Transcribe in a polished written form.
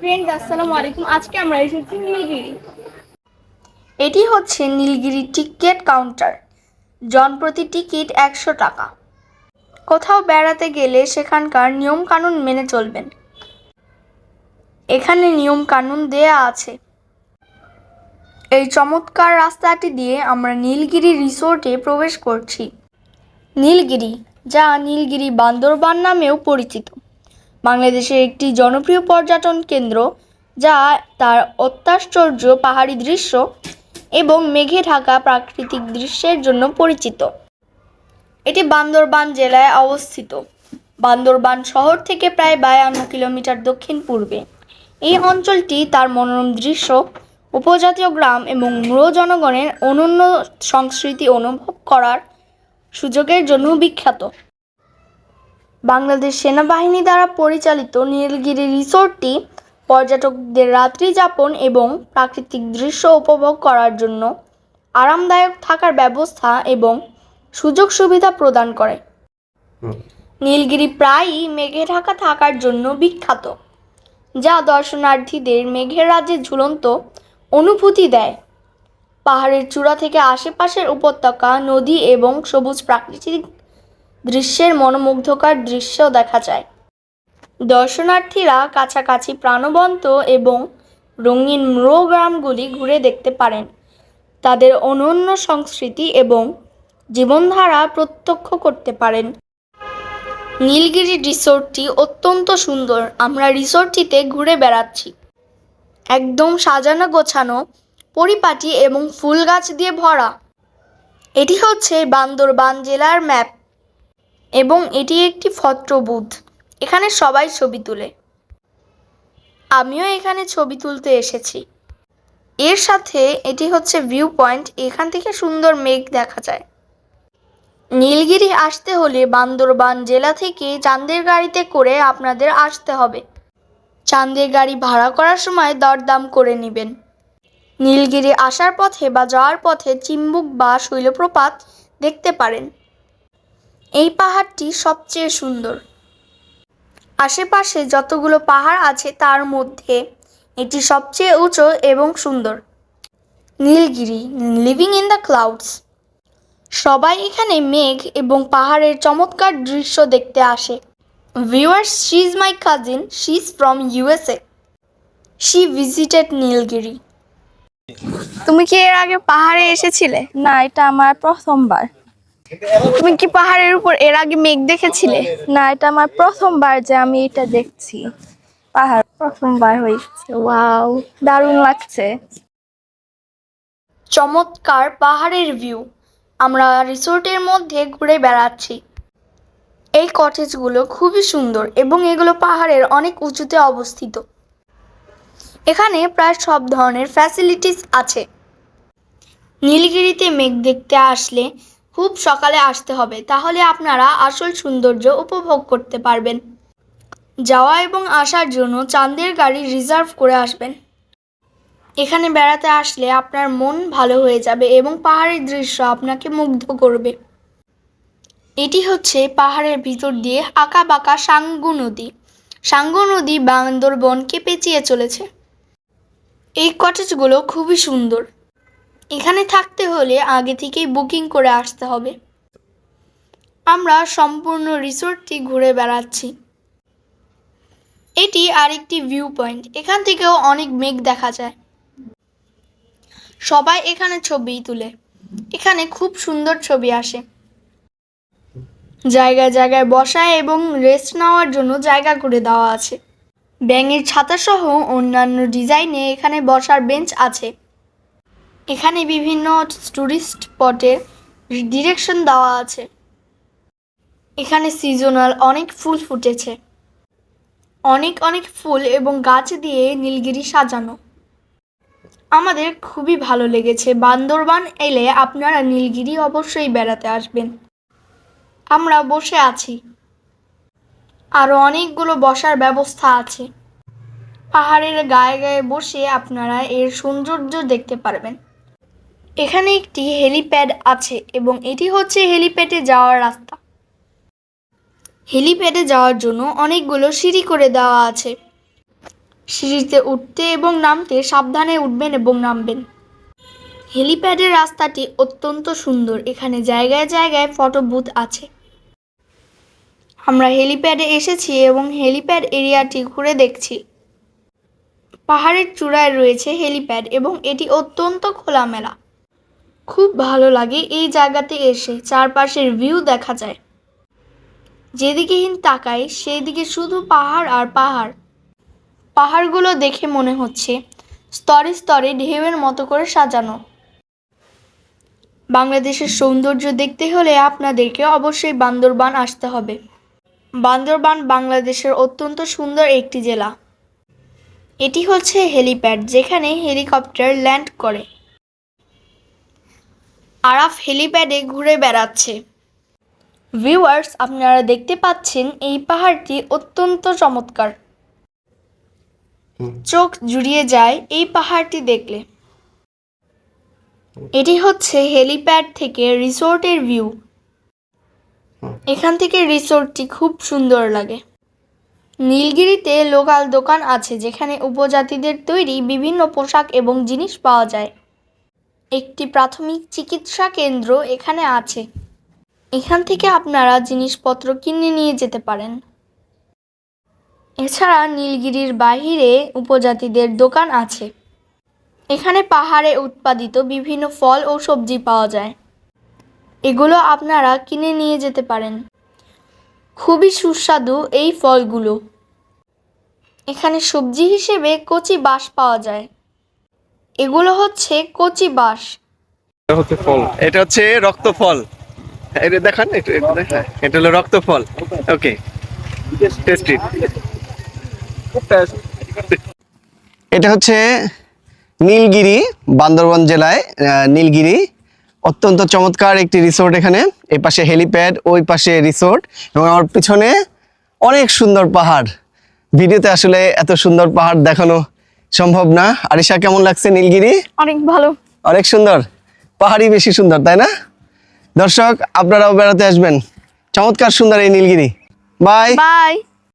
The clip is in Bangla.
ফ্রেন্ড আসসালামু আলাইকুম। আজকে আমরা এসেছি নীলগিরি। এটি হচ্ছে নীলগিরি টিকিট কাউন্টার। জনপ্রতি টিকিট 100 টাকা। কোথাও বেড়াতে গেলে সেখানকার নিয়মকানুন মেনে চলবেন। এখানে নিয়মকানুন দেয়া আছে। এই চমৎকার রাস্তাটি দিয়ে আমরা নীলগিরি রিসোর্টে প্রবেশ করছি। নীলগিরি, যা নীলগিরি বান্দরবান নামেও পরিচিত, বাংলাদেশের একটি জনপ্রিয় পর্যটন কেন্দ্র যা তার অত্যাশ্চর্য পাহাড়ি দৃশ্য এবং মেঘে ঢাকা প্রাকৃতিক দৃশ্যের জন্য পরিচিত। এটি বান্দরবান জেলায় অবস্থিত। বান্দরবান শহর থেকে প্রায় 52 কিলোমিটার দক্ষিণ পূর্বে। এই অঞ্চলটি তার মনোরম দৃশ্য, উপজাতীয় গ্রাম এবং মূঢ় জনগণের অনন্য সংস্কৃতি অনুভব করার সুযোগের জন্য বিখ্যাত। বাংলাদেশ সেনাবাহিনী দ্বারা পরিচালিত নীলগিরি রিসোর্টটি পর্যটকদের রাত্রি যাপন এবং প্রাকৃতিক দৃশ্য উপভোগ করার জন্য আরামদায়ক থাকার ব্যবস্থা এবং সুযোগ সুবিধা প্রদান করে। নীলগিরি প্রায়ই মেঘে ঢাকা থাকার জন্য বিখ্যাত, যা দর্শনার্থীদের মেঘের রাজ্যে ঝুলন্ত অনুভূতি দেয়। পাহাড়ের চূড়া থেকে আশেপাশের উপত্যকা, নদী এবং সবুজ প্রাকৃতিক দৃশ্যের মনোমুগ্ধকর দৃশ্য দেখা যায়। দর্শনার্থীরা কাছাকাছি প্রাণবন্ত এবং রঙিন মূঢ় গ্রামগুলি ঘুরে দেখতে পারেন, তাদের অনন্য সংস্কৃতি এবং জীবনধারা প্রত্যক্ষ করতে পারেন। নীলগিরি রিসোর্টটি অত্যন্ত সুন্দর। আমরা রিসোর্টটিতে ঘুরে বেড়াচ্ছি। একদম সাজানো গোছানো, পরিপাটি এবং ফুল গাছ দিয়ে ভরা। এটি হচ্ছে বান্দরবান জেলার ম্যাপ এবং এটি একটি ফটো বুথ। এখানে সবাই ছবি তোলে। আমিও এখানে ছবি তুলতে এসেছি। এর সাথে এটি হচ্ছে ভিউ পয়েন্ট। এখান থেকে সুন্দর মেঘ দেখা যায়। নীলগিরি আসতে হলে বান্দরবান জেলা থেকে চাঁদের গাড়িতে করে আপনাদের আসতে হবে। চাঁদের গাড়ি ভাড়া করার সময় দরদাম করে নেবেন। নীলগিরি আসার পথে বা যাওয়ার পথে চিম্বুক বা শৈলপ্রপাত দেখতে পারেন। এই পাহাড়টি সবচেয়ে সুন্দর। আশেপাশে যতগুলো পাহাড় আছে তার মধ্যে এটি সবচেয়ে উঁচু এবং সুন্দর। Nilgiri, living in the clouds. সবাই এখানে মেঘ এবং পাহাড়ের চমৎকার দৃশ্য দেখতে আসে। Viewers, she is my cousin. She is from USA. She visited Nilgiri. তুমি কি এর আগে পাহাড়ে এসেছিলে? না, এটা আমার প্রথমবার। তুমি কি পাহাড়ের উপর এর আগে মেঘ দেখেছিলে? না, এটা আমার প্রথমবার যে আমি এটা দেখছি। পাহাড় প্রথমবার হয়েছে। ওয়াও, দারুণ লাগছে। চমৎকার পাহাড়ের ভিউ। আমরা রিসোর্টের মধ্যে ঘুরে বেড়াচ্ছি। এই কটেজগুলো খুবই সুন্দর এবং এগুলো পাহাড়ের অনেক উঁচুতে অবস্থিত। এখানে প্রায় সব ধরনের ফ্যাসিলিটিস আছে। নীলগিরিতে মেঘ দেখতে আসলে খুব সকালে আসতে হবে, তাহলে আপনারা আসল সৌন্দর্য উপভোগ করতে পারবেন। যাওয়া এবং আসার জন্য চাঁদের গাড়ি রিজার্ভ করে আসবেন। এখানে বেড়াতে আসলে আপনার মন ভালো হয়ে যাবে এবং পাহাড়ের দৃশ্য আপনাকে মুগ্ধ করবে। এটি হচ্ছে পাহাড়ের ভিতর দিয়ে আঁকা বাঁকা সাঙ্গু নদী। সাঙ্গু নদী বান্দরবনকে পেঁচিয়ে চলেছে। এই কটেজগুলো খুবই সুন্দর। এখানে থাকতে হলে আগে থেকেই বুকিং করে আসতে হবে। আমরা সম্পূর্ণ রিসোর্টটি ঘুরে বেড়াচ্ছি। এটি আরেকটি ভিউ পয়েন্ট। এখান থেকেও অনেক মেঘ দেখা যায়। সবাই এখানে ছবি তুলে। এখানে খুব সুন্দর ছবি আসে। জায়গায় জায়গায় বসা এবং রেস্ট নেওয়ার জন্য জায়গা করে দেওয়া আছে। ব্যাঙের ছাতা সহ অন্যান্য ডিজাইনে এখানে বসার বেঞ্চ আছে। এখানে বিভিন্ন টুরিস্ট স্পটের ডিরেকশন দেওয়া আছে। এখানে সিজনাল অনেক ফুল ফুটেছে। অনেক অনেক ফুল এবং গাছ দিয়ে নীলগিরি সাজানো। আমাদের খুবই ভালো লেগেছে। বান্দরবান এলে আপনারা নীলগিরি অবশ্যই বেড়াতে আসবেন। আমরা বসে আছি। আরও অনেকগুলো বসার ব্যবস্থা আছে। পাহাড়ের গায়ে গায়ে বসে আপনারা এর সৌন্দর্য দেখতে পারবেন। এখানে একটি হেলিপ্যাড আছে এবং এটি হচ্ছে হেলিপ্যাডে যাওয়ার রাস্তা। হেলিপ্যাডে যাওয়ার জন্য অনেকগুলো সিঁড়ি করে দেওয়া আছে। সিঁড়িতে উঠতে এবং নামতে সাবধানে উঠবেন এবং নামবেন। হেলিপ্যাডের রাস্তাটি অত্যন্ত সুন্দর। এখানে জায়গায় জায়গায় ফটো বুথ আছে। আমরা হেলিপ্যাডে এসেছি এবং হেলিপ্যাড এরিয়াটি ঘুরে দেখছি। পাহাড়ের চূড়ায় রয়েছে হেলিপ্যাড এবং এটি অত্যন্ত খোলামেলা। খুব ভালো লাগে এই জায়গাতে এসে। চারপাশের ভিউ দেখা যায়। যেদিকেই তাকাই সেই দিকে শুধু পাহাড় আর পাহাড়। পাহাড়গুলো দেখে মনে হচ্ছে স্তরে স্তরে ঢেউয়ের মতো করে সাজানো। বাংলাদেশের সৌন্দর্য দেখতে হলে আপনাদেরকে অবশ্যই বান্দরবান আসতে হবে। বান্দরবান বাংলাদেশের অত্যন্ত সুন্দর একটি জেলা। এটি হচ্ছে হেলিপ্যাড, যেখানে হেলিকপ্টার ল্যান্ড করে। আরাফ হেলিপ্যাডে ঘুরে বেড়াচ্ছে। ভিউয়ার্স, আপনারা দেখতে পাচ্ছেন এই পাহাড়টি অত্যন্ত চমৎকার। চোখ জুড়িয়ে যায় এই পাহাড়টি দেখলে। এটি হচ্ছে হেলিপ্যাড থেকে রিসোর্টের ভিউ। এখান থেকে রিসোর্টটি খুব সুন্দর লাগে। নীলগিরিতে লোকাল দোকান আছে যেখানে উপজাতিদের তৈরি বিভিন্ন পোশাক এবং জিনিস পাওয়া যায়। একটি প্রাথমিক চিকিৎসা কেন্দ্র এখানে আছে। এখান থেকে আপনারা জিনিসপত্র কিনে নিয়ে যেতে পারেন। এছাড়া নীলগিরির বাইরে উপজাতিদের দোকান আছে। এখানে পাহাড়ে উৎপাদিত বিভিন্ন ফল ও সবজি পাওয়া যায়। এগুলো আপনারা কিনে নিয়ে যেতে পারেন। খুবই সুস্বাদু এই ফলগুলো। এখানে সবজি হিসেবে কচি বাঁশ পাওয়া যায়। এগুলো হচ্ছে কচি বাঁশ। এটা হচ্ছে রক্তফল। এটা দেখান, এটা হলো রক্তফল। ওকে, টেস্টি। এটা হচ্ছে নীলগিরি, বান্দরবান জেলায় নীলগিরি। অত্যন্ত চমৎকার একটি রিসোর্ট। এখানে এই পাশে হেলিপ্যাড, ওই পাশে রিসোর্ট এবং আমার পিছনে অনেক সুন্দর পাহাড়। ভিডিওতে আসলে এত সুন্দর পাহাড় দেখানো সম্ভব না। আরিশা, কেমন লাগছে নীলগিরি? অনেক ভালো। অনেক সুন্দর। পাহাড়ই বেশি সুন্দর, তাই না? দর্শক, আপনারাও বেড়াতে আসবেন। চমৎকার সুন্দর এই নীলগিরি। Bye bye.